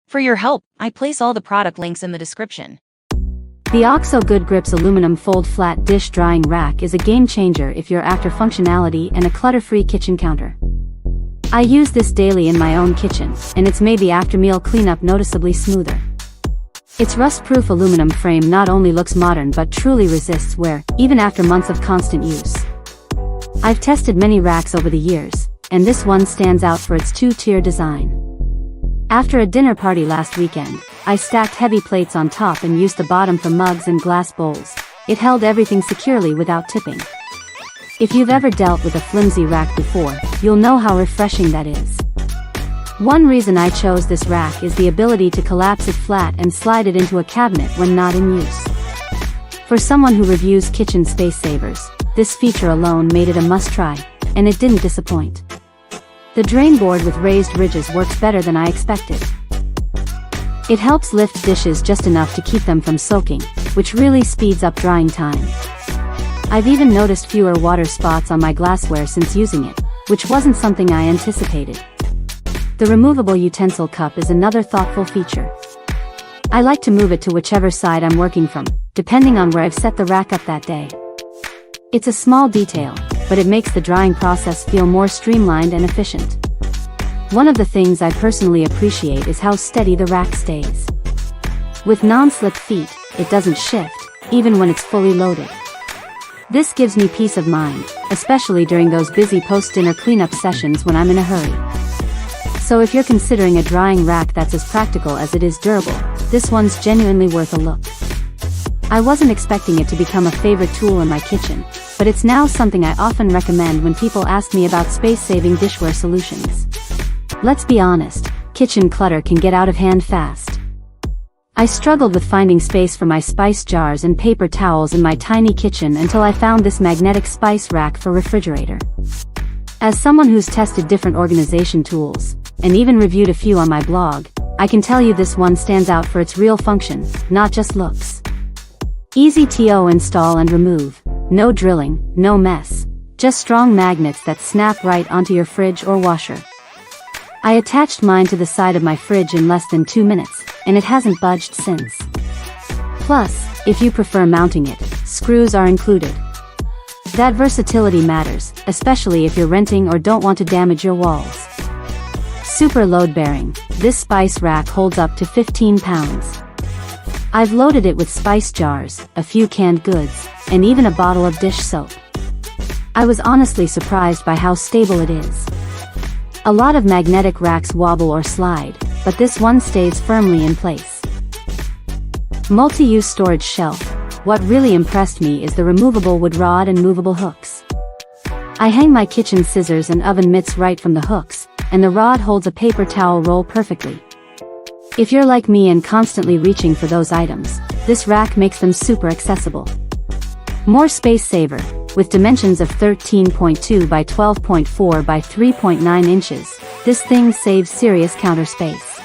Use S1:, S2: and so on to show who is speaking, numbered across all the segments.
S1: For your help, I place all the product links in the description.
S2: The OXO Good Grips Aluminum Fold Flat Dish Drying Rack is a game changer if you're after functionality and a clutter-free kitchen counter. I use this daily in my own kitchen, and it's made the after-meal cleanup noticeably smoother. Its rust-proof aluminum frame not only looks modern but truly resists wear, even after months of constant use. I've tested many racks over the years, and this one stands out for its two-tier design. After a dinner party last weekend, I stacked heavy plates on top and used the bottom for mugs and glass bowls. It held everything securely without tipping. If you've ever dealt with a flimsy rack before, you'll know how refreshing that is. One reason I chose this rack is the ability to collapse it flat and slide it into a cabinet when not in use. For someone who reviews kitchen space savers, this feature alone made it a must-try, and it didn't disappoint. The Drainboard with raised ridges works better than I expected. It helps lift dishes just enough to keep them from soaking, which really speeds up drying time. I've even noticed fewer water spots on my glassware since using it, which wasn't something I anticipated. The removable utensil cup is another thoughtful feature. I like to move it to whichever side I'm working from, depending on where I've set the rack up that day. It's a small detail, but it makes the drying process feel more streamlined and efficient. One of the things I personally appreciate is how steady the rack stays. With non-slip feet, it doesn't shift, even when it's fully loaded. This gives me peace of mind, especially during those busy post-dinner cleanup sessions when I'm in a hurry. So if you're considering a drying rack that's as practical as it is durable, this one's genuinely worth a look. I wasn't expecting it to become a favorite tool in my kitchen, but it's now something I often recommend when people ask me about space-saving dishware solutions. Let's be honest, kitchen clutter can get out of hand fast. I struggled with finding space for my spice jars and paper towels in my tiny kitchen until I found this magnetic spice rack for refrigerator. As someone who's tested different organization tools, and even reviewed a few on my blog, I can tell you this one stands out for its real function, not just looks. Easy to install and remove. No drilling, no mess. Just strong magnets that snap right onto your fridge or washer. I attached mine to the side of my fridge in less than 2 minutes, and it hasn't budged since. Plus, if you prefer mounting it, screws are included. That versatility matters, especially if you're renting or don't want to damage your walls. Super load-bearing, this spice rack holds up to 15 pounds. I've loaded it with spice jars, a few canned goods, and even a bottle of dish soap. I was honestly surprised by how stable it is. A lot of magnetic racks wobble or slide, but this one stays firmly in place. Multi-use storage shelf. What really impressed me is the removable wood rod and movable hooks. I hang my kitchen scissors and oven mitts right from the hooks, and the rod holds a paper towel roll perfectly. If you're like me and constantly reaching for those items, this rack makes them super accessible. More space saver, with dimensions of 13.2 by 12.4 by 3.9 inches, this thing saves serious counter space.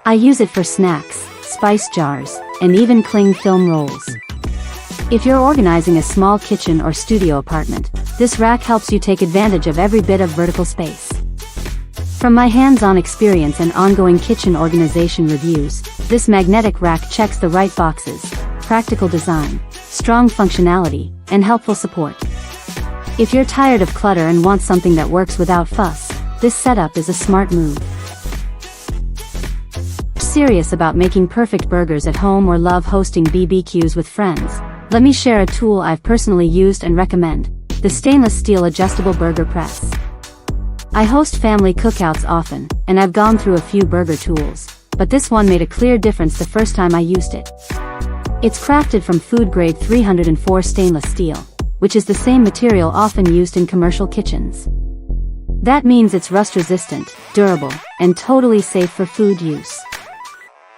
S2: I use it for snacks, spice jars, and even cling film rolls. If you're organizing a small kitchen or studio apartment, this rack helps you take advantage of every bit of vertical space. From my hands-on experience and ongoing kitchen organization reviews, this magnetic rack checks the right boxes: practical design, strong functionality, and helpful support. If you're tired of clutter and want something that works without fuss, this setup is a smart move. Serious about making perfect burgers at home or love hosting BBQs with friends, let me share a tool I've personally used and recommend: the stainless steel adjustable burger press. I host family cookouts often, and I've gone through a few burger tools, but this one made a clear difference the first time I used it. It's crafted from food-grade 304 stainless steel, which is the same material often used in commercial kitchens. That means it's rust-resistant, durable, and totally safe for food use.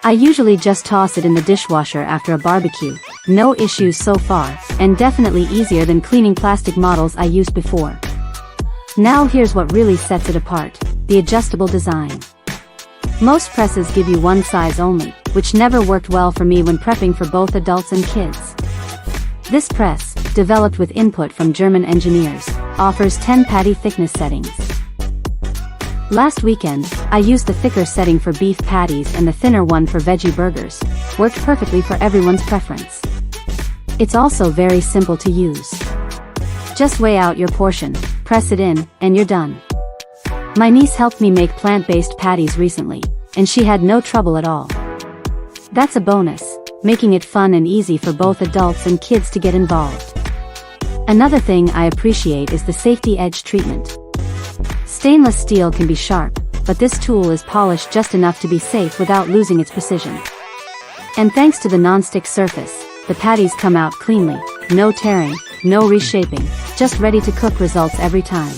S2: I usually just toss it in the dishwasher after a barbecue, no issues so far, and definitely easier than cleaning plastic models I used before. Now here's what really sets it apart: the adjustable design. Most presses give you one size only, which never worked well for me when prepping for both adults and kids. This press, developed with input from German engineers, offers 10 patty thickness settings. Last weekend, I used the thicker setting for beef patties and the thinner one for veggie burgers. Worked perfectly for everyone's preference. It's also very simple to use. Just weigh out your portion, press it in, and you're done. My niece helped me make plant-based patties recently, and she had no trouble at all. That's a bonus, making it fun and easy for both adults and kids to get involved. Another thing I appreciate is the safety edge treatment. Stainless steel can be sharp, but this tool is polished just enough to be safe without losing its precision. And thanks to the non-stick surface, the patties come out cleanly, no tearing, no reshaping, just ready to cook results every time.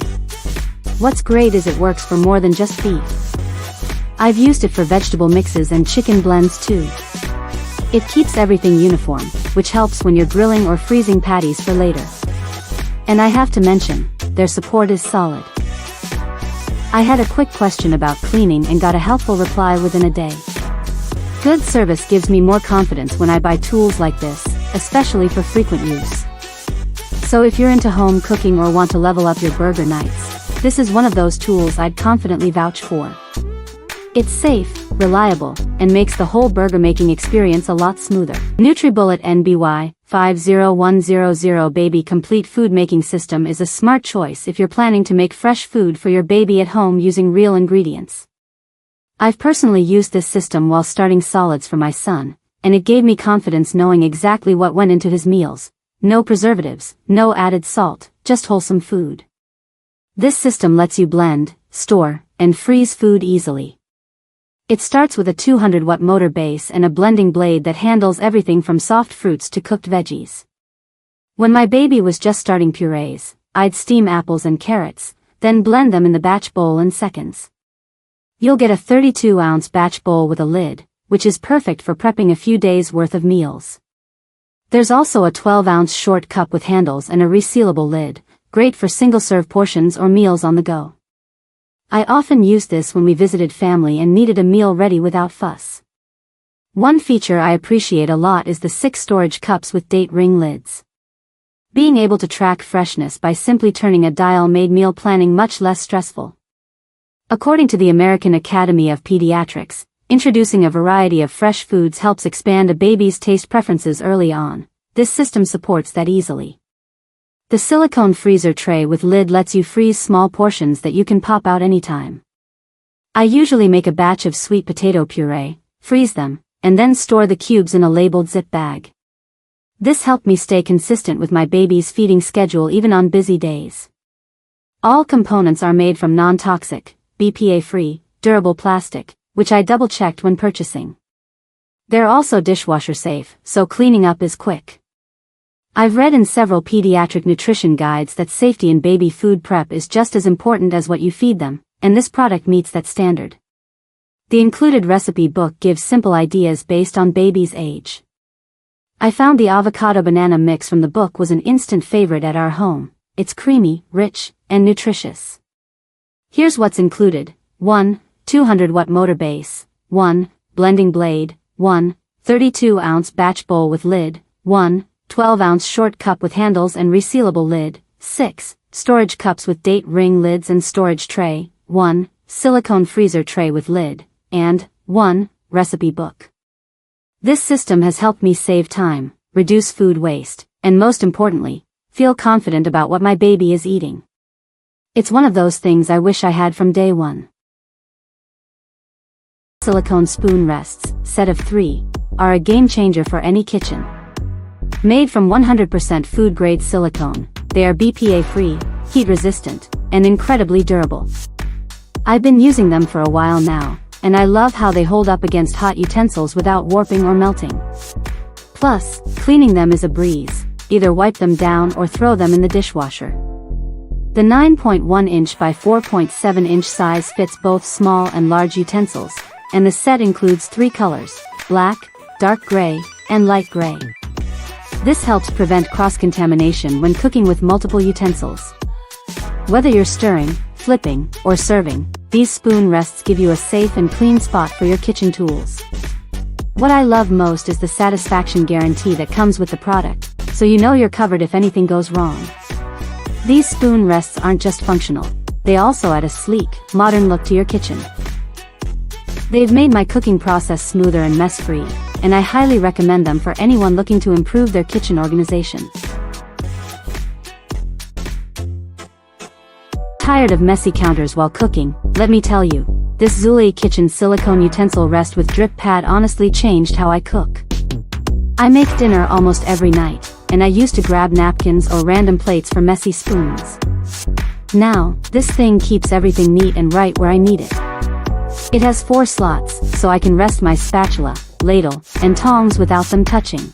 S2: What's great is it works for more than just beef. I've used it for vegetable mixes and chicken blends too. It keeps everything uniform, which helps when you're grilling or freezing patties for later. And I have to mention, their support is solid. I had a quick question about cleaning and got a helpful reply within a day. Good service gives me more confidence when I buy tools like this, especially for frequent use. So if you're into home cooking or want to level up your burger nights, this is one of those tools I'd confidently vouch for. It's safe, reliable, and makes the whole burger making experience a lot smoother. NutriBullet NBY 50100 Baby Complete Food Making System is a smart choice if you're planning to make fresh food for your baby at home using real ingredients. I've personally used this system while starting solids for my son, and it gave me confidence knowing exactly what went into his meals. No preservatives, no added salt, just wholesome food. This system lets you blend, store, and freeze food easily. It starts with a 200-watt motor base and a blending blade that handles everything from soft fruits to cooked veggies. When my baby was just starting purees, I'd steam apples and carrots, then blend them in the batch bowl in seconds. You'll get a 32-ounce batch bowl with a lid, which is perfect for prepping a few days' worth of meals. There's also a 12-ounce short cup with handles and a resealable lid, great for single-serve portions or meals on the go. I often used this when we visited family and needed a meal ready without fuss. One feature I appreciate a lot is the 6 storage cups with date ring lids. Being able to track freshness by simply turning a dial made meal planning much less stressful. According to the American Academy of Pediatrics, introducing a variety of fresh foods helps expand a baby's taste preferences early on. This system supports that easily. The silicone freezer tray with lid lets you freeze small portions that you can pop out anytime. I usually make a batch of sweet potato puree, freeze them, and then store the cubes in a labeled zip bag. This helped me stay consistent with my baby's feeding schedule even on busy days. All components are made from non-toxic, BPA-free, durable plastic, which I double-checked when purchasing. They're also dishwasher safe, so cleaning up is quick. I've read in several pediatric nutrition guides that safety in baby food prep is just as important as what you feed them, and this product meets that standard. The included recipe book gives simple ideas based on baby's age. I found the avocado banana mix from the book was an instant favorite at our home. It's creamy, rich, and nutritious. Here's what's included. 1. 200-watt motor base. 1. Blending blade. 1. 32-ounce batch bowl with lid. 1. 12-ounce short cup with handles and resealable lid. 6. Storage cups with date ring lids and storage tray. 1. Silicone freezer tray with lid. And 1. Recipe book. This system has helped me save time, reduce food waste, and most importantly, feel confident about what my baby is eating. It's one of those things I wish I had from day one. Silicone spoon rests, set of 3, are a game changer for any kitchen. Made from 100% food-grade silicone, they are BPA-free, heat-resistant, and incredibly durable. I've been using them for a while now, and I love how they hold up against hot utensils without warping or melting. Plus, cleaning them is a breeze, either wipe them down or throw them in the dishwasher. The 9.1-inch by 4.7-inch size fits both small and large utensils, and the set includes 3 colors, black, dark gray, and light gray. This helps prevent cross-contamination when cooking with multiple utensils. Whether you're stirring, flipping, or serving, these spoon rests give you a safe and clean spot for your kitchen tools. What I love most is the satisfaction guarantee that comes with the product, so you know you're covered if anything goes wrong. These spoon rests aren't just functional, they also add a sleek, modern look to your kitchen. They've made my cooking process smoother and mess-free, and I highly recommend them for anyone looking to improve their kitchen organization. Tired of messy counters while cooking? Let me tell you, this Zulay kitchen silicone utensil rest with drip pad honestly changed how I cook. I make dinner almost every night, and I used to grab napkins or random plates for messy spoons. Now, this thing keeps everything neat and right where I need it. It has 4 slots, so I can rest my spatula, ladle, and tongs without them touching.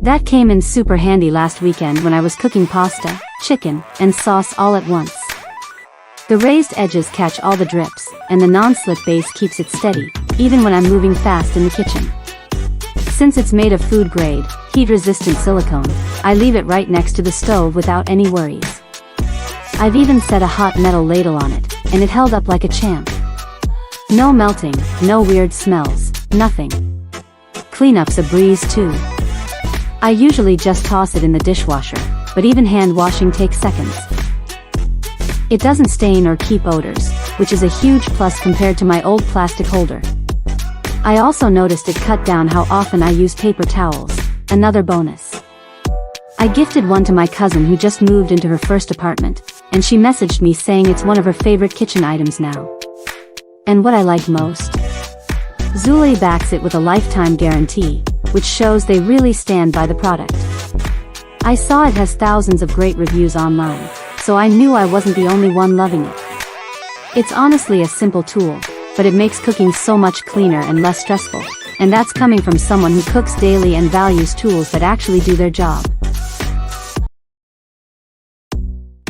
S2: That came in super handy last weekend when I was cooking pasta, chicken, and sauce all at once. The raised edges catch all the drips, and the non-slip base keeps it steady, even when I'm moving fast in the kitchen. Since it's made of food-grade, heat-resistant silicone, I leave it right next to the stove without any worries. I've even set a hot metal ladle on it, and it held up like a champ. No melting, no weird smells, nothing. Cleanup's a breeze too. I usually just toss it in the dishwasher, but even hand washing takes seconds. It doesn't stain or keep odors, which is a huge plus compared to my old plastic holder. I also noticed it cut down how often I use paper towels, another bonus. I gifted one to my cousin who just moved into her first apartment, and she messaged me saying it's one of her favorite kitchen items now. And what I like most? Zulay backs it with a lifetime guarantee, which shows they really stand by the product. I saw it has thousands of great reviews online, so I knew I wasn't the only one loving it. It's honestly a simple tool, but it makes cooking so much cleaner and less stressful, and that's coming from someone who cooks daily and values tools that actually do their job.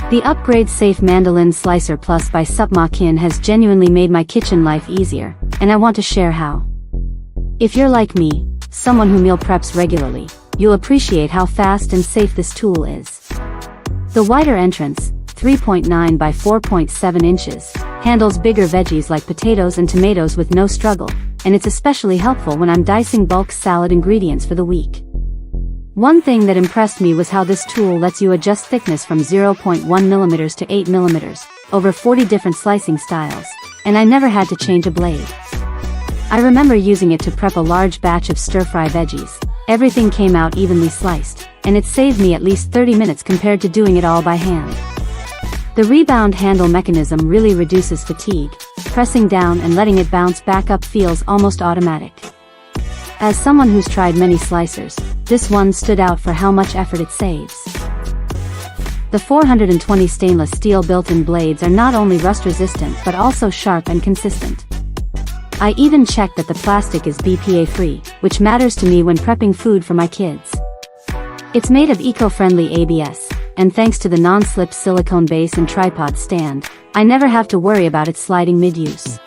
S2: The Upgrade Safe Mandolin Slicer Plus by Supmakin has genuinely made my kitchen life easier, and I want to share how. If you're like me, someone who meal preps regularly, you'll appreciate how fast and safe this tool is. The wider entrance, 3.9 by 4.7 inches, handles bigger veggies like potatoes and tomatoes with no struggle, and it's especially helpful when I'm dicing bulk salad ingredients for the week. One thing that impressed me was how this tool lets you adjust thickness from 0.1 mm to 8 mm, over 40 different slicing styles, and I never had to change a blade. I remember using it to prep a large batch of stir-fry veggies. Everything came out evenly sliced, and it saved me at least 30 minutes compared to doing it all by hand. The rebound handle mechanism really reduces fatigue. Pressing down and letting it bounce back up feels almost automatic. As someone who's tried many slicers, this one stood out for how much effort it saves. The 420 stainless steel built-in blades are not only rust-resistant but also sharp and consistent. I even checked that the plastic is BPA-free, which matters to me when prepping food for my kids. It's made of eco-friendly ABS, and thanks to the non-slip silicone base and tripod stand, I never have to worry about it sliding mid-use.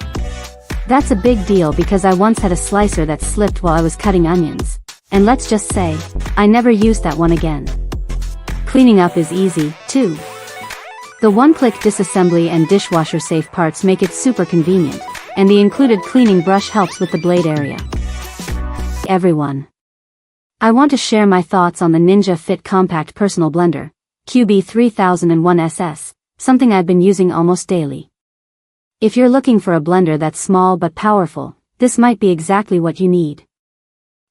S2: That's a big deal because I once had a slicer that slipped while I was cutting onions, and let's just say, I never used that one again. Cleaning up is easy, too. The one-click disassembly and dishwasher-safe parts make it super convenient, and the included cleaning brush helps with the blade area. Everyone. I want to share my thoughts on the Ninja Fit Compact Personal Blender, QB3001SS, something I've been using almost daily. If you're looking for a blender that's small but powerful, this might be exactly what you need.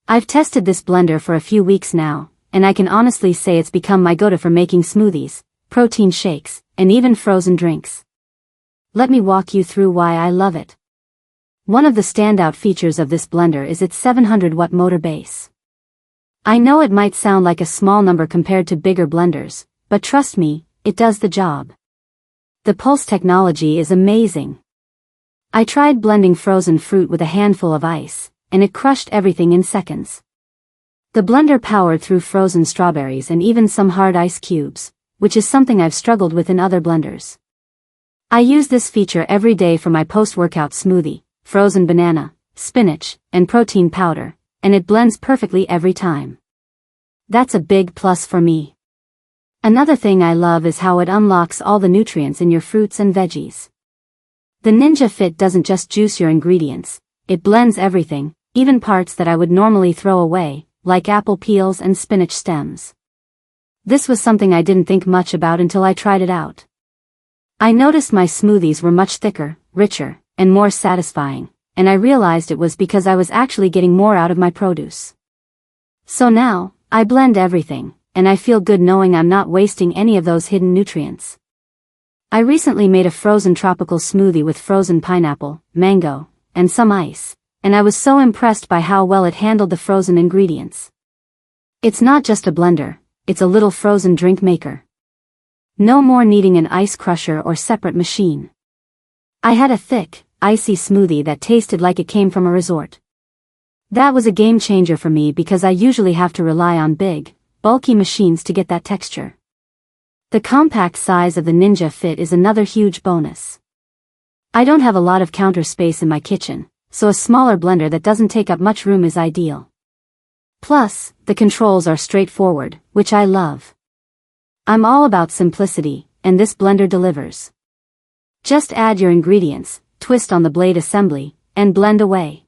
S2: I've tested this blender for a few weeks now, and I can honestly say it's become my go-to for making smoothies, protein shakes, and even frozen drinks. Let me walk you through why I love it. One of the standout features of this blender is its 700-watt motor base. I know it might sound like a small number compared to bigger blenders, but trust me, it does the job. The pulse technology is amazing. I tried blending frozen fruit with a handful of ice, and it crushed everything in seconds. The blender powered through frozen strawberries and even some hard ice cubes, which is something I've struggled with in other blenders. I use this feature every day for my post-workout smoothie, frozen banana, spinach, and protein powder, and it blends perfectly every time. That's a big plus for me. Another thing I love is how it unlocks all the nutrients in your fruits and veggies. The Ninja Fit doesn't just juice your ingredients, it blends everything, even parts that I would normally throw away, like apple peels and spinach stems. This was something I didn't think much about until I tried it out. I noticed my smoothies were much thicker, richer, and more satisfying, and I realized it was because I was actually getting more out of my produce. So now, I blend everything, and I feel good knowing I'm not wasting any of those hidden nutrients. I recently made a frozen tropical smoothie with frozen pineapple, mango, and some ice, and I was so impressed by how well it handled the frozen ingredients. It's not just a blender, it's a little frozen drink maker. No more needing an ice crusher or separate machine. I had a thick, icy smoothie that tasted like it came from a resort. That was a game changer for me because I usually have to rely on big, bulky machines to get that texture. The compact size of the Ninja Fit is another huge bonus. I don't have a lot of counter space in my kitchen, so a smaller blender that doesn't take up much room is ideal. Plus, the controls are straightforward, which I love. I'm all about simplicity, and this blender delivers. Just add your ingredients, twist on the blade assembly, and blend away.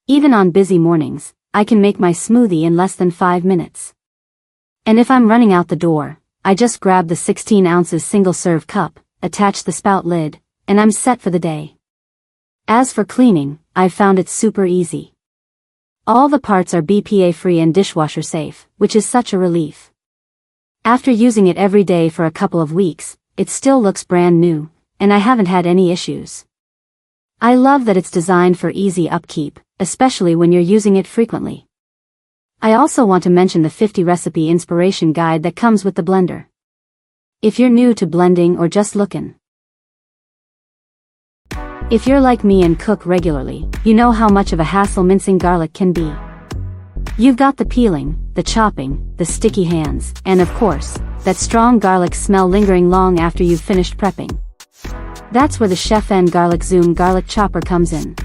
S2: Even on busy mornings, I can make my smoothie in less than 5 minutes. And if I'm running out the door, I just grab the 16 ounces single-serve cup, attach the spout lid, and I'm set for the day. As for cleaning, I've found it super easy. All the parts are BPA-free and dishwasher safe, which is such a relief. After using it every day for a couple of weeks, it still looks brand new, and I haven't had any issues. I love that it's designed for easy upkeep, especially when you're using it frequently. I also want to mention the 50 recipe inspiration guide that comes with the blender. If you're new to blending or just looking. If you're like me and cook regularly, you know how much of a hassle mincing garlic can be. You've got the peeling, the chopping, the sticky hands, and of course, that strong garlic smell lingering long after you've finished prepping. That's where the Chef N Garlic Zoom garlic chopper comes in.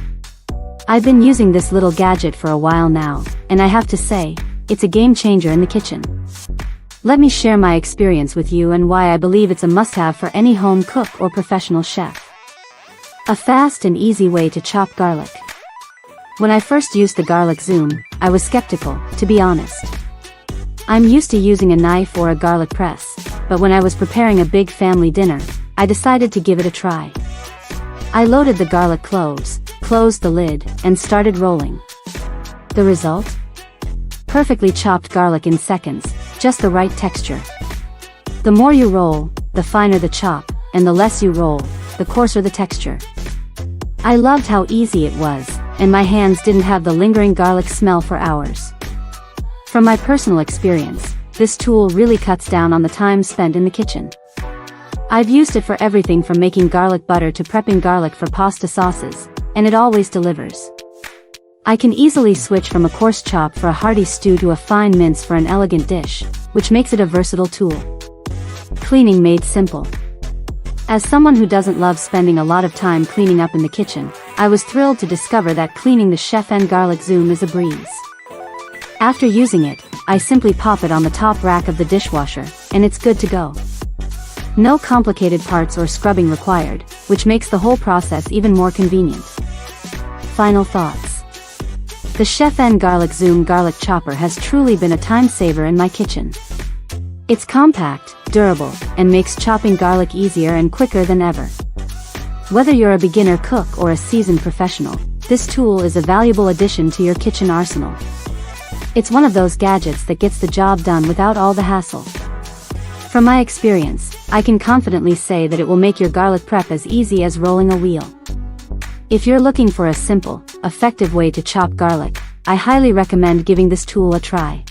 S2: I've been using this little gadget for a while now, and I have to say, it's a game changer in the kitchen. Let me share my experience with you and why I believe it's a must-have for any home cook or professional chef. A fast and easy way to chop garlic. When I first used the Garlic Zoom, I was skeptical, to be honest. I'm used to using a knife or a garlic press, but when I was preparing a big family dinner, I decided to give it a try. I loaded the garlic cloves, closed the lid, and started rolling. The result? Perfectly chopped garlic in seconds, just the right texture. The more you roll, the finer the chop, and the less you roll, the coarser the texture. I loved how easy it was, and my hands didn't have the lingering garlic smell for hours. From my personal experience, this tool really cuts down on the time spent in the kitchen. I've used it for everything from making garlic butter to prepping garlic for pasta sauces, and it always delivers. I can easily switch from a coarse chop for a hearty stew to a fine mince for an elegant dish, which makes it a versatile tool. Cleaning made simple. As someone who doesn't love spending a lot of time cleaning up in the kitchen, I was thrilled to discover that cleaning the Chef N Garlic Zoom is a breeze. After using it, I simply pop it on the top rack of the dishwasher, and it's good to go. No complicated parts or scrubbing required, which makes the whole process even more convenient. Final thoughts. The Chef N Garlic Zoom garlic chopper has truly been a time saver in my kitchen. It's compact, durable, and makes chopping garlic easier and quicker than ever. Whether you're a beginner cook or a seasoned professional, this tool is a valuable addition to your kitchen arsenal. It's one of those gadgets that gets the job done without all the hassle. From my experience, I can confidently say that it will make your garlic prep as easy as rolling a wheel. If you're looking for a simple, effective way to chop garlic, I highly recommend giving this tool a try.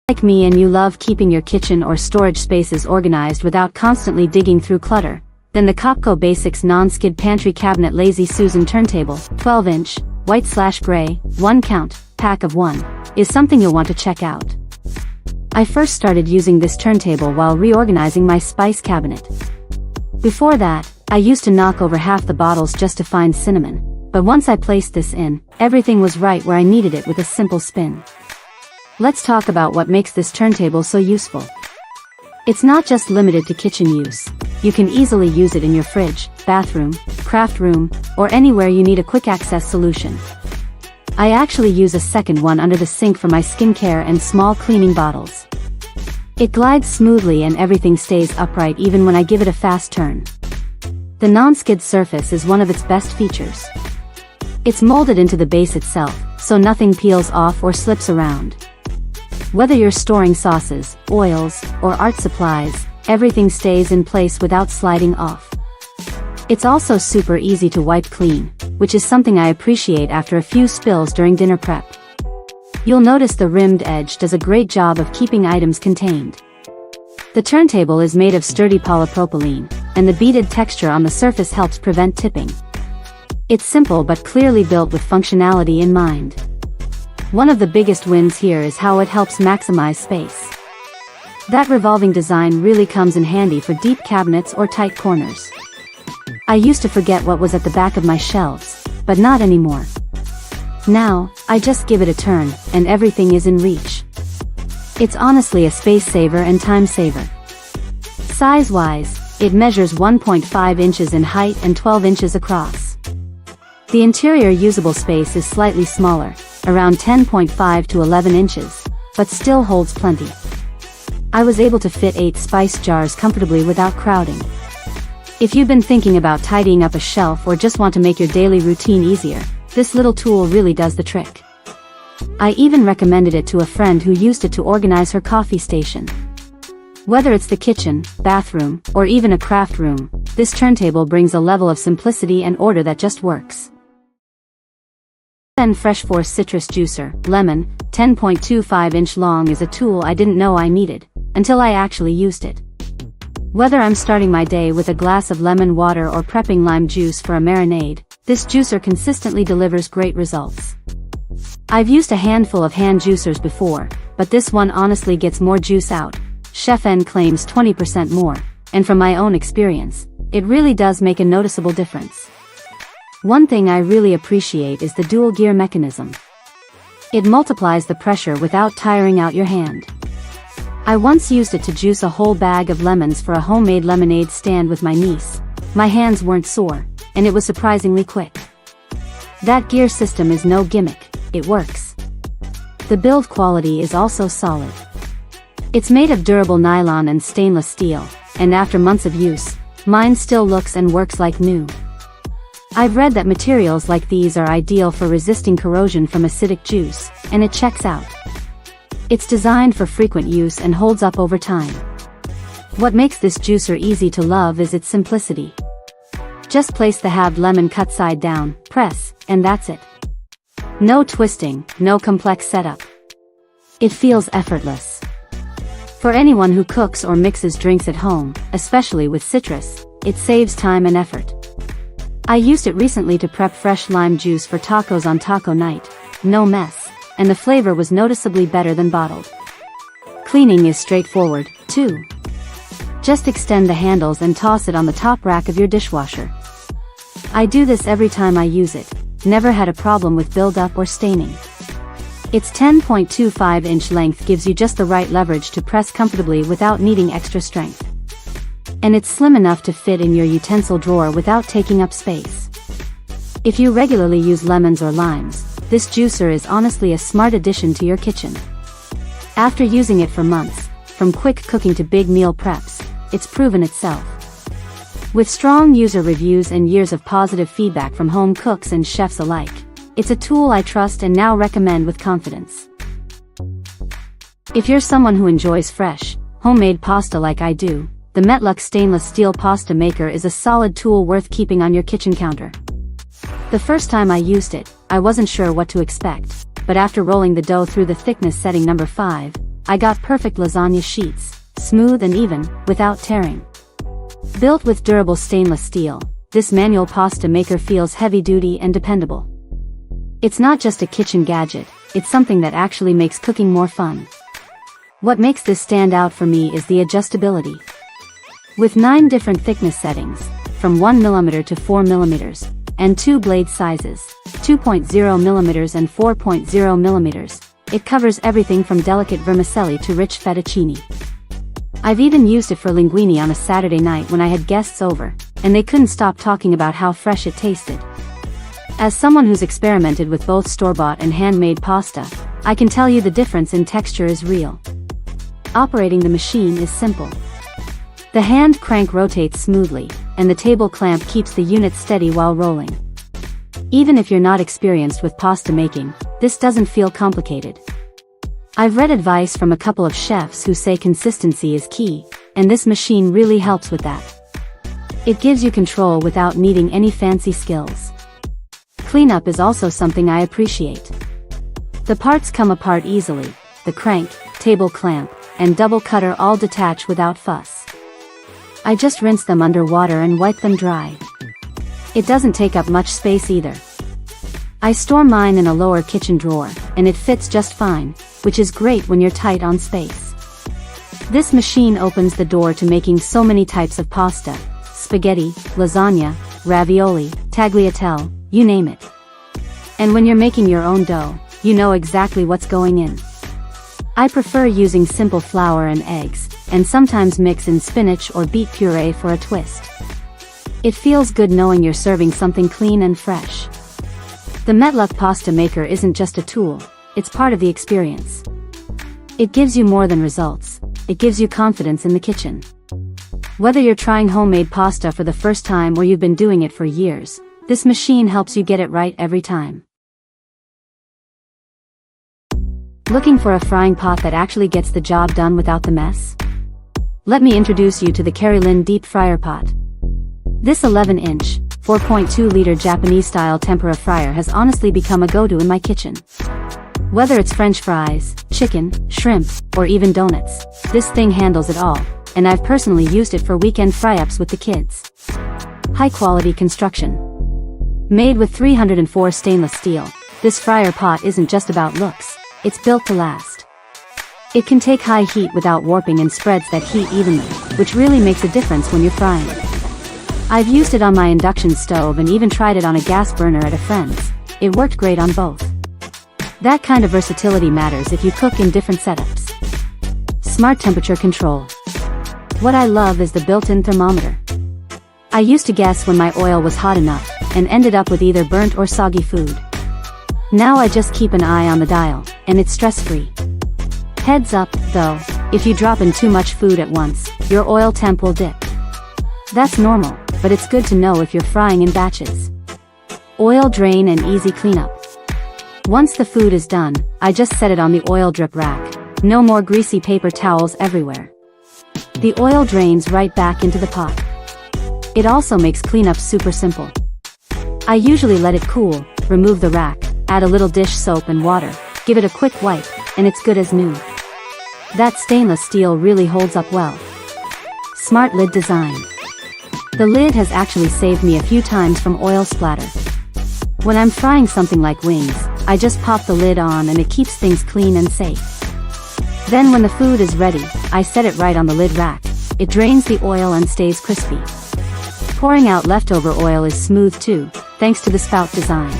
S2: Like me and you love keeping your kitchen or storage spaces organized without constantly digging through clutter, then the Copco Basics Non-Skid Pantry Cabinet Lazy Susan Turntable, 12-inch, white/gray, 1-count, pack of 1, is something you'll want to check out. I first started using this turntable while reorganizing my spice cabinet. Before that, I used to knock over half the bottles just to find cinnamon, but once I placed this in, everything was right where I needed it with a simple spin. Let's talk about what makes this turntable so useful. It's not just limited to kitchen use. You can easily use it in your fridge, bathroom, craft room, or anywhere you need a quick access solution. I actually use a second one under the sink for my skincare and small cleaning bottles. It glides smoothly and everything stays upright even when I give it a fast turn. The non-skid surface is one of its best features. It's molded into the base itself, so nothing peels off or slips around. Whether you're storing sauces, oils, or art supplies, everything stays in place without sliding off. It's also super easy to wipe clean, which is something I appreciate after a few spills during dinner prep. You'll notice the rimmed edge does a great job of keeping items contained. The turntable is made of sturdy polypropylene, and the beaded texture on the surface helps prevent tipping. It's simple but clearly built with functionality in mind. One of the biggest wins here is how it helps maximize space. That revolving design really comes in handy for deep cabinets or tight corners. I used to forget what was at the back of my shelves, but not anymore. Now, I just give it a turn, and everything is in reach. It's honestly a space saver and time saver. Size-wise, it measures 1.5 inches in height and 12 inches across. The interior usable space is slightly smaller, around 10.5 to 11 inches, but still holds plenty. I was able to fit 8 spice jars comfortably without crowding. If you've been thinking about tidying up a shelf or just want to make your daily routine easier, this little tool really does the trick. I even recommended it to a friend who used it to organize her coffee station. Whether it's the kitchen, bathroom, or even a craft room, this turntable brings a level of simplicity and order that just works. Then Fresh Force Citrus Juicer, Lemon, 10.25-inch long is a tool I didn't know I needed, until I actually used it. Whether I'm starting my day with a glass of lemon water or prepping lime juice for a marinade, this juicer consistently delivers great results. I've used a handful of hand juicers before, but this one honestly gets more juice out. Chef N claims 20% more, and from my own experience, it really does make a noticeable difference. One thing I really appreciate is the dual gear mechanism. It multiplies the pressure without tiring out your hand. I once used it to juice a whole bag of lemons for a homemade lemonade stand with my niece. My hands weren't sore, and it was surprisingly quick. That gear system is no gimmick, it works. The build quality is also solid. It's made of durable nylon and stainless steel, and after months of use, mine still looks and works like new. I've read that materials like these are ideal for resisting corrosion from acidic juice, and it checks out. It's designed for frequent use and holds up over time. What makes this juicer easy to love is its simplicity. Just place the halved lemon cut side down, press, and that's it. No twisting, no complex setup. It feels effortless. For anyone who cooks or mixes drinks at home, especially with citrus, it saves time and effort. I used it recently to prep fresh lime juice for tacos on taco night. No mess. And the flavor was noticeably better than bottled. Cleaning is straightforward, too. Just extend the handles and toss it on the top rack of your dishwasher. I do this every time I use it, never had a problem with buildup or staining. Its 10.25-inch length gives you just the right leverage to press comfortably without needing extra strength. And it's slim enough to fit in your utensil drawer without taking up space. If you regularly use lemons or limes, this juicer is honestly a smart addition to your kitchen. After using it for months, from quick cooking to big meal preps, it's proven itself. With strong user reviews and years of positive feedback from home cooks and chefs alike, it's a tool I trust and now recommend with confidence. If you're someone who enjoys fresh, homemade pasta like I do, the Metlux stainless steel pasta maker is a solid tool worth keeping on your kitchen counter. The first time I used it, I wasn't sure what to expect, but after rolling the dough through the thickness setting number 5, I got perfect lasagna sheets, smooth and even, without tearing. Built with durable stainless steel, this manual pasta maker feels heavy-duty and dependable. It's not just a kitchen gadget, it's something that actually makes cooking more fun. What makes this stand out for me is the adjustability. With 9 different thickness settings, from 1mm to 4mm, and 2 blade sizes, 2.0mm and 4.0mm, it covers everything from delicate vermicelli to rich fettuccine. I've even used it for linguine on a Saturday night when I had guests over, and they couldn't stop talking about how fresh it tasted. As someone who's experimented with both store-bought and handmade pasta, I can tell you the difference in texture is real. Operating the machine is simple. The hand crank rotates smoothly, and the table clamp keeps the unit steady while rolling. Even if you're not experienced with pasta making, this doesn't feel complicated. I've read advice from a couple of chefs who say consistency is key, and this machine really helps with that. It gives you control without needing any fancy skills. Cleanup is also something I appreciate. The parts come apart easily, the crank, table clamp, and double cutter all detach without fuss. I just rinse them under water and wipe them dry. It doesn't take up much space either. I store mine in a lower kitchen drawer, and it fits just fine, which is great when you're tight on space. This machine opens the door to making so many types of pasta: spaghetti, lasagna, ravioli, tagliatelle, you name it. And when you're making your own dough, you know exactly what's going in. I prefer using simple flour and eggs, and sometimes mix in spinach or beet puree for a twist. It feels good knowing you're serving something clean and fresh. The Metluck pasta maker isn't just a tool, it's part of the experience. It gives you more than results, it gives you confidence in the kitchen. Whether you're trying homemade pasta for the first time or you've been doing it for years, this machine helps you get it right every time. Looking for a frying pot that actually gets the job done without the mess? Let me introduce you to the Carilyn Deep Fryer Pot. This 11-inch, 4.2-liter Japanese-style tempura fryer has honestly become a go-to in my kitchen. Whether it's French fries, chicken, shrimp, or even donuts, this thing handles it all, and I've personally used it for weekend fry-ups with the kids. High-quality construction. Made with 304 stainless steel, this fryer pot isn't just about looks, it's built to last. It can take high heat without warping and spreads that heat evenly, which really makes a difference when you're frying. I've used it on my induction stove and even tried it on a gas burner at a friend's. It worked great on both. That kind of versatility matters if you cook in different setups. Smart temperature control. What I love is the built-in thermometer. I used to guess when my oil was hot enough, and ended up with either burnt or soggy food. Now I just keep an eye on the dial, and it's stress-free. Heads up, though, if you drop in too much food at once, your oil temp will dip. That's normal, but it's good to know if you're frying in batches. Oil drain and easy cleanup. Once the food is done, I just set it on the oil drip rack. No more greasy paper towels everywhere. The oil drains right back into the pot. It also makes cleanup super simple. I usually let it cool, remove the rack, add a little dish soap and water, give it a quick wipe, and it's good as new. That stainless steel really holds up well. Smart lid design. The lid has actually saved me a few times from oil splatter. When I'm frying something like wings, I just pop the lid on and it keeps things clean and safe. Then when the food is ready, I set it right on the lid rack. It drains the oil and stays crispy. Pouring out leftover oil is smooth too, thanks to the spout design.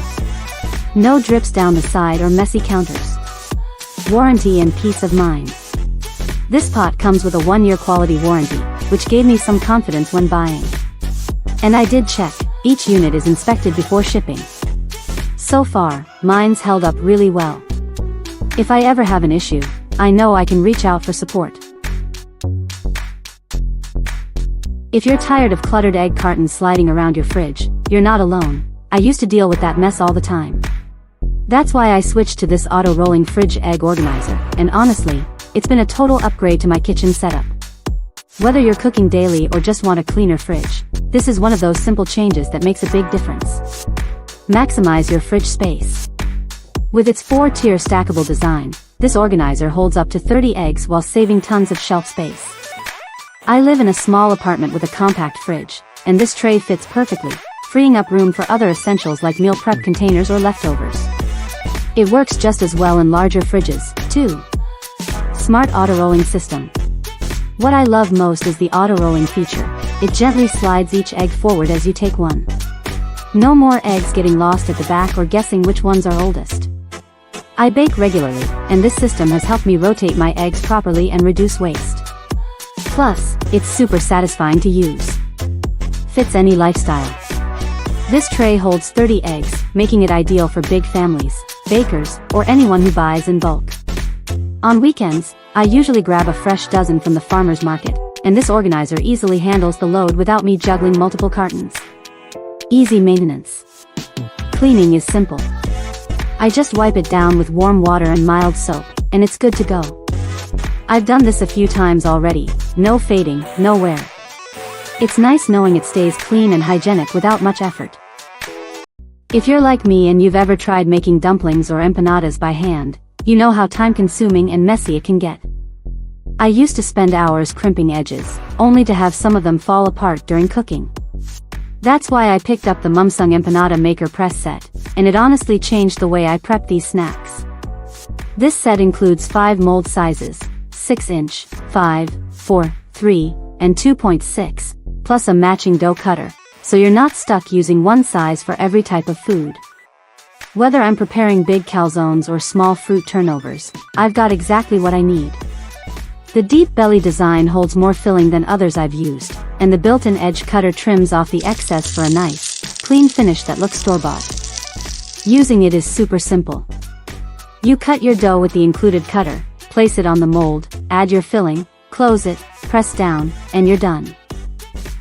S2: No drips down the side or messy counters. Warranty and peace of mind. This pot comes with a 1-year quality warranty, which gave me some confidence when buying. And I did check, each unit is inspected before shipping. So far, mine's held up really well. If I ever have an issue, I know I can reach out for support. If you're tired of cluttered egg cartons sliding around your fridge, you're not alone. I used to deal with that mess all the time. That's why I switched to this auto-rolling fridge egg organizer, and honestly, it's been a total upgrade to my kitchen setup. Whether you're cooking daily or just want a cleaner fridge, this is one of those simple changes that makes a big difference. Maximize your fridge space. With its 4-tier stackable design, this organizer holds up to 30 eggs while saving tons of shelf space. I live in a small apartment with a compact fridge, and this tray fits perfectly, freeing up room for other essentials like meal prep containers or leftovers. It works just as well in larger fridges, too. Smart auto-rolling system. What I love most is the auto-rolling feature. It gently slides each egg forward as you take one. No more eggs getting lost at the back or guessing which ones are oldest. I bake regularly, and this system has helped me rotate my eggs properly and reduce waste. Plus, it's super satisfying to use. Fits any lifestyle. This tray holds 30 eggs, making it ideal for big families, bakers, or anyone who buys in bulk. On weekends, I usually grab a fresh dozen from the farmer's market, and this organizer easily handles the load without me juggling multiple cartons. Easy maintenance. Cleaning is simple. I just wipe it down with warm water and mild soap, and it's good to go. I've done this a few times already, no fading, no wear. It's nice knowing it stays clean and hygienic without much effort. If you're like me and you've ever tried making dumplings or empanadas by hand, you know how time-consuming and messy it can get. I used to spend hours crimping edges, only to have some of them fall apart during cooking. That's why I picked up the Mumsung Empanada Maker Press set, and it honestly changed the way I prep these snacks. This set includes 5 mold sizes, 6-inch, 5, 4, 3, and 2.6, plus a matching dough cutter, so you're not stuck using one size for every type of food. Whether I'm preparing big calzones or small fruit turnovers, I've got exactly what I need. The deep belly design holds more filling than others I've used, and the built-in edge cutter trims off the excess for a nice, clean finish that looks store-bought. Using it is super simple. You cut your dough with the included cutter, place it on the mold, add your filling, close it, press down, and you're done.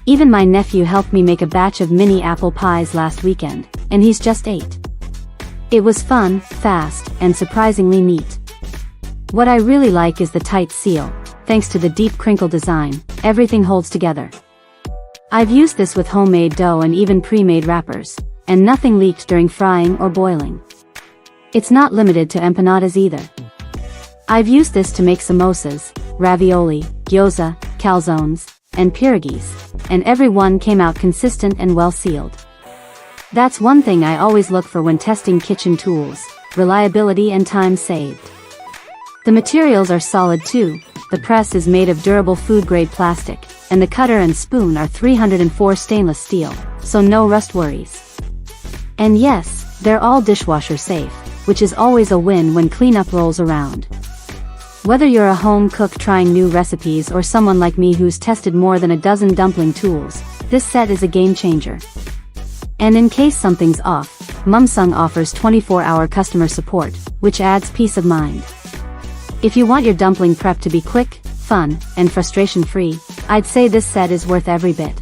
S2: Even my nephew helped me make a batch of mini apple pies last weekend, and he's just 8. It was fun, fast, and surprisingly neat. What I really like is the tight seal. Thanks to the deep crinkle design, everything holds together. I've used this with homemade dough and even pre-made wrappers, and nothing leaked during frying or boiling. It's not limited to empanadas either. I've used this to make samosas, ravioli, gyoza, calzones, and pierogies, and every one came out consistent and well sealed. That's one thing I always look for when testing kitchen tools: reliability and time saved. The materials are solid too. The press is made of durable food-grade plastic, and the cutter and spoon are 304 stainless steel, so no rust worries. And yes, they're all dishwasher safe, which is always a win when cleanup rolls around. Whether you're a home cook trying new recipes or someone like me who's tested more than a dozen dumpling tools, this set is a game changer. And in case something's off, Mumsung offers 24-hour customer support, which adds peace of mind. If you want your dumpling prep to be quick, fun, and frustration-free, I'd say this set is worth every bit.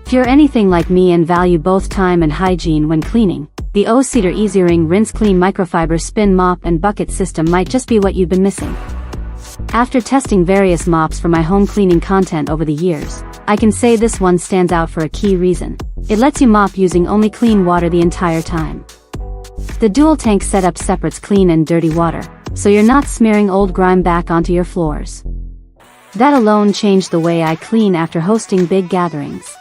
S2: If you're anything like me and value both time and hygiene when cleaning, the O-Cedar EasyWring Rinse Clean Microfiber Spin Mop and Bucket System might just be what you've been missing. After testing various mops for my home cleaning content over the years, I can say this one stands out for a key reason. It lets you mop using only clean water the entire time. The dual tank setup separates clean and dirty water, so you're not smearing old grime back onto your floors. That alone changed the way I clean after hosting big gatherings.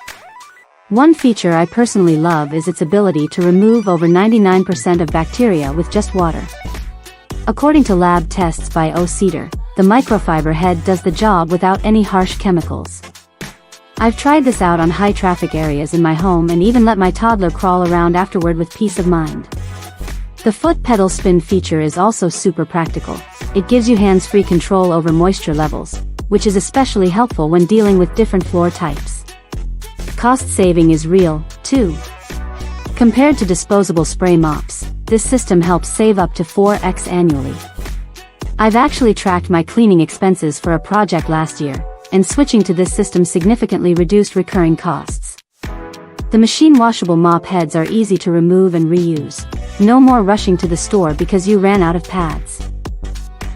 S2: One feature I personally love is its ability to remove over 99% of bacteria with just water. According to lab tests by O-Cedar, the microfiber head does the job without any harsh chemicals. I've tried this out on high-traffic areas in my home and even let my toddler crawl around afterward with peace of mind. The foot pedal spin feature is also super practical. It gives you hands-free control over moisture levels, which is especially helpful when dealing with different floor types. Cost saving is real, too. Compared to disposable spray mops, this system helps save up to 4x annually. I've actually tracked my cleaning expenses for a project last year, and switching to this system significantly reduced recurring costs. The machine washable mop heads are easy to remove and reuse. No more rushing to the store because you ran out of pads.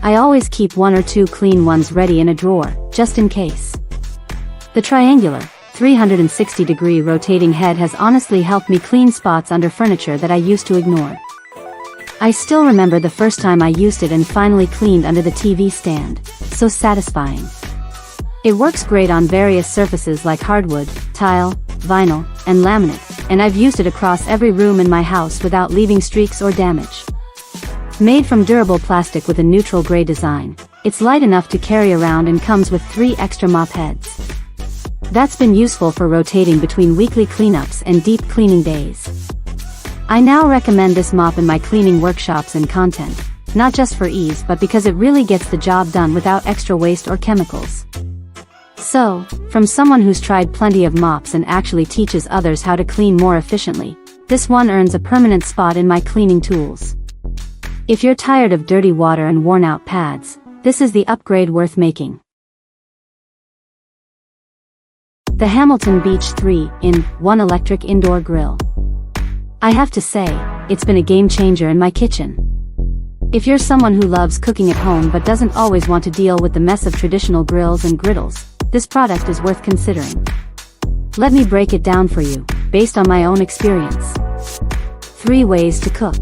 S2: I always keep 1 or 2 clean ones ready in a drawer, just in case. The triangular, 360-degree rotating head has honestly helped me clean spots under furniture that I used to ignore. I still remember the first time I used it and finally cleaned under the TV stand. So satisfying. It works great on various surfaces like hardwood, tile, vinyl, and laminate, and I've used it across every room in my house without leaving streaks or damage. Made from durable plastic with a neutral gray design, it's light enough to carry around and comes with 3 extra mop heads. That's been useful for rotating between weekly cleanups and deep cleaning days. I now recommend this mop in my cleaning workshops and content, not just for ease but because it really gets the job done without extra waste or chemicals. So, from someone who's tried plenty of mops and actually teaches others how to clean more efficiently, this one earns a permanent spot in my cleaning tools. If you're tired of dirty water and worn-out pads, this is the upgrade worth making. The Hamilton Beach 3-in-1 Electric Indoor Grill. I have to say, it's been a game changer in my kitchen. If you're someone who loves cooking at home but doesn't always want to deal with the mess of traditional grills and griddles, this product is worth considering. Let me break it down for you, based on my own experience. 3 ways to cook.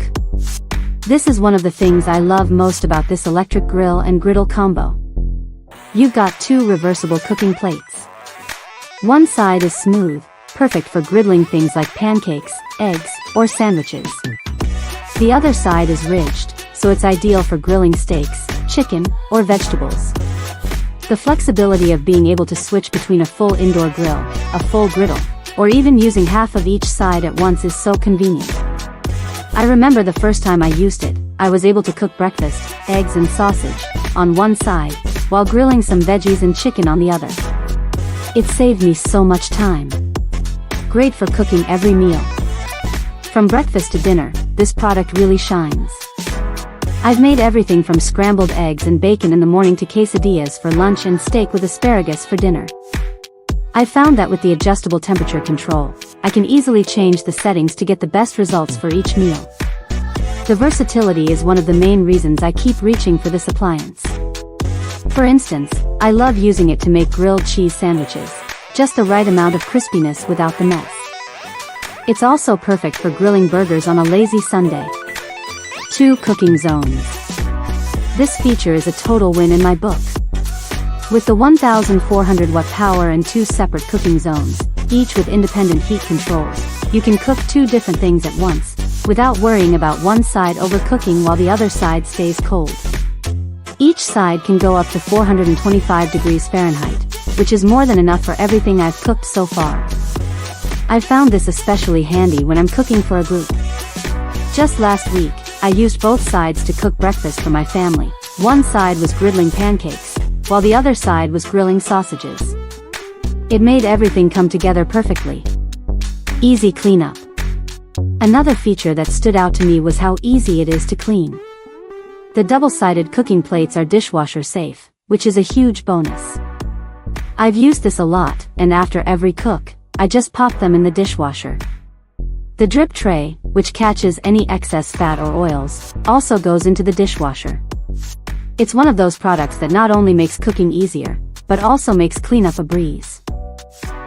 S2: This is one of the things I love most about this electric grill and griddle combo. You've got 2 reversible cooking plates. One side is smooth, perfect for griddling things like pancakes, eggs, or sandwiches. The other side is ridged, so it's ideal for grilling steaks, chicken, or vegetables. The flexibility of being able to switch between a full indoor grill, a full griddle, or even using half of each side at once is so convenient. I remember the first time I used it, I was able to cook breakfast, eggs and sausage, on one side, while grilling some veggies and chicken on the other. It saved me so much time. Great for cooking every meal. From breakfast to dinner, this product really shines. I've made everything from scrambled eggs and bacon in the morning to quesadillas for lunch and steak with asparagus for dinner. I found that with the adjustable temperature control, I can easily change the settings to get the best results for each meal. The versatility is one of the main reasons I keep reaching for this appliance. For instance, I love using it to make grilled cheese sandwiches, just the right amount of crispiness without the mess. It's also perfect for grilling burgers on a lazy Sunday. 2 cooking zones. This feature is a total win in my book. With the 1400 watt power and 2 separate cooking zones, each with independent heat controls, you can cook 2 different things at once, without worrying about one side overcooking while the other side stays cold. Each side can go up to 425 degrees Fahrenheit, which is more than enough for everything I've cooked so far. I found this especially handy when I'm cooking for a group. Just last week, I used both sides to cook breakfast for my family. One side was griddling pancakes, while the other side was grilling sausages. It made everything come together perfectly. Easy cleanup. Another feature that stood out to me was how easy it is to clean. The double-sided cooking plates are dishwasher safe, which is a huge bonus. I've used this a lot, and after every cook, I just pop them in the dishwasher. The drip tray, which catches any excess fat or oils, also goes into the dishwasher. It's one of those products that not only makes cooking easier, but also makes cleanup a breeze.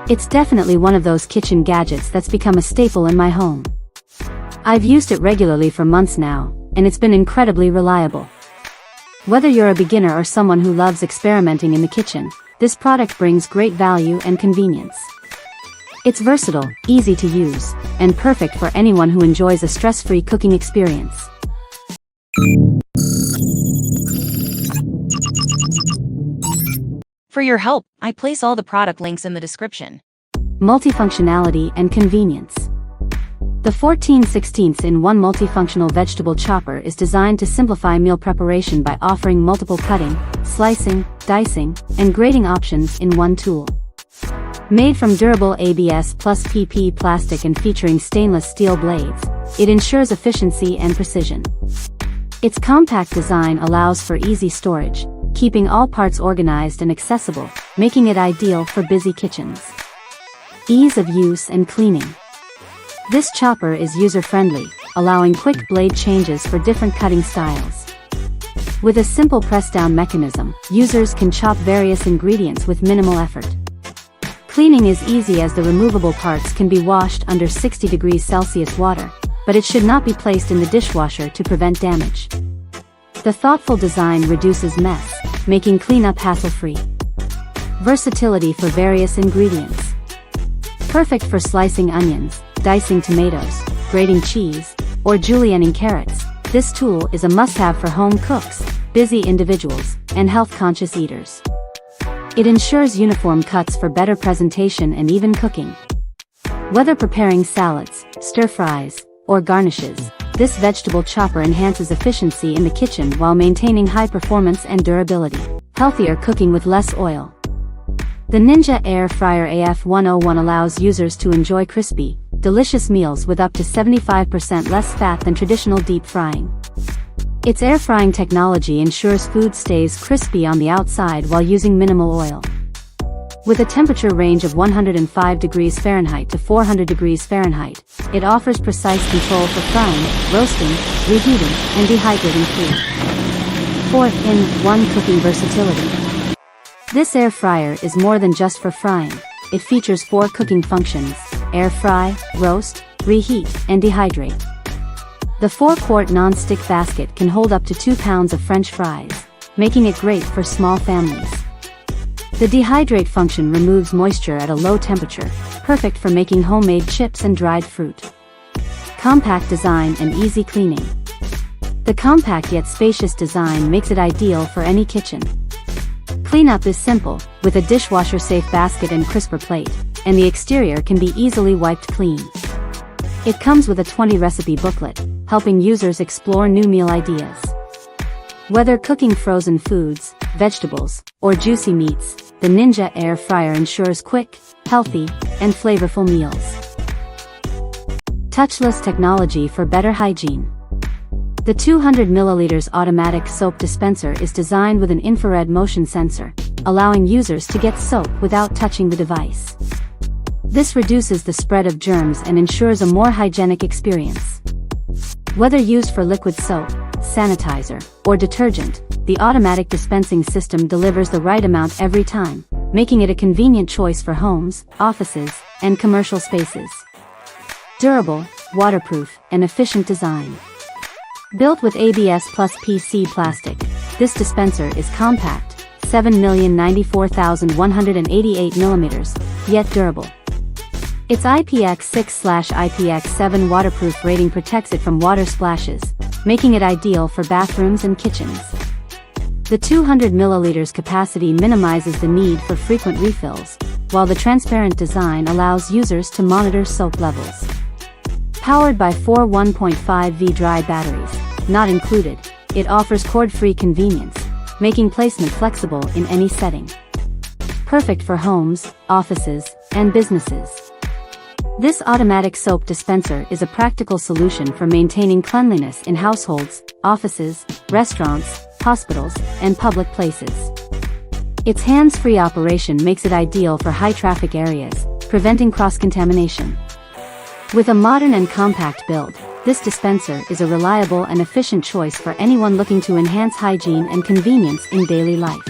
S2: It's definitely one of those kitchen gadgets that's become a staple in my home. I've used it regularly for months now, and it's been incredibly reliable. Whether you're a beginner or someone who loves experimenting in the kitchen, this product brings great value and convenience. It's versatile, easy to use, and perfect for anyone who enjoys a stress-free cooking experience.
S1: For your help, I place all the product links in the description.
S2: Multifunctionality and convenience. The 14/16-in-1 multifunctional vegetable chopper is designed to simplify meal preparation by offering multiple cutting, slicing, dicing, and grating options in one tool. Made from durable ABS plus PP plastic and featuring stainless steel blades, it ensures efficiency and precision. Its compact design allows for easy storage, keeping all parts organized and accessible, making it ideal for busy kitchens. Ease of use and cleaning. This chopper is user-friendly, allowing quick blade changes for different cutting styles. With a simple press-down mechanism, users can chop various ingredients with minimal effort. Cleaning is easy as the removable parts can be washed under 60 degrees Celsius water, but it should not be placed in the dishwasher to prevent damage. The thoughtful design reduces mess, making cleanup hassle-free. Versatility for various ingredients. Perfect for slicing onions, dicing tomatoes, grating cheese, or julienning carrots. This tool is a must-have for home cooks, busy individuals, and health-conscious eaters. It ensures uniform cuts for better presentation and even cooking. Whether preparing salads, stir-fries, or garnishes, this vegetable chopper enhances efficiency in the kitchen while maintaining high performance and durability. Healthier cooking with less oil. The Ninja Air Fryer AF101 allows users to enjoy crispy, delicious meals with up to 75% less fat than traditional deep frying. Its air frying technology ensures food stays crispy on the outside while using minimal oil. With a temperature range of 105 degrees Fahrenheit to 400 degrees Fahrenheit, it offers precise control for frying, roasting, reheating, and dehydrating food. 4-in-1 cooking versatility. This air fryer is more than just for frying. It features 4 cooking functions: air fry, roast, reheat, and dehydrate. The 4-quart non-stick basket can hold up to 2 pounds of French fries, making it great for small families. The dehydrate function removes moisture at a low temperature, perfect for making homemade chips and dried fruit. Compact design and easy cleaning. The compact yet spacious design makes it ideal for any kitchen. Cleanup is simple, with a dishwasher-safe basket and crisper plate, and the exterior can be easily wiped clean. It comes with a 20-recipe booklet, helping users explore new meal ideas. Whether cooking frozen foods, vegetables, or juicy meats, the Ninja Air Fryer ensures quick, healthy, and flavorful meals. Touchless technology for better hygiene. The 200 ml automatic soap dispenser is designed with an infrared motion sensor, allowing users to get soap without touching the device. This reduces the spread of germs and ensures a more hygienic experience. Whether used for liquid soap, sanitizer, or detergent, the automatic dispensing system delivers the right amount every time, making it a convenient choice for homes, offices, and commercial spaces. Durable, waterproof, and efficient design. Built with ABS plus PC plastic, this dispenser is compact, 7,094,188 mm, yet durable. Its IPX6/IPX7 waterproof rating protects it from water splashes, making it ideal for bathrooms and kitchens. The 200 ml capacity minimizes the need for frequent refills, while the transparent design allows users to monitor soap levels. Powered by 4 1.5V dry batteries, not included, it offers cord-free convenience, making placement flexible in any setting. Perfect for homes, offices, and businesses. This automatic soap dispenser is a practical solution for maintaining cleanliness in households, offices, restaurants, hospitals, and public places. Its hands-free operation makes it ideal for high-traffic areas, preventing cross-contamination. With a modern and compact build, this dispenser is a reliable and efficient choice for anyone looking to enhance hygiene and convenience in daily life.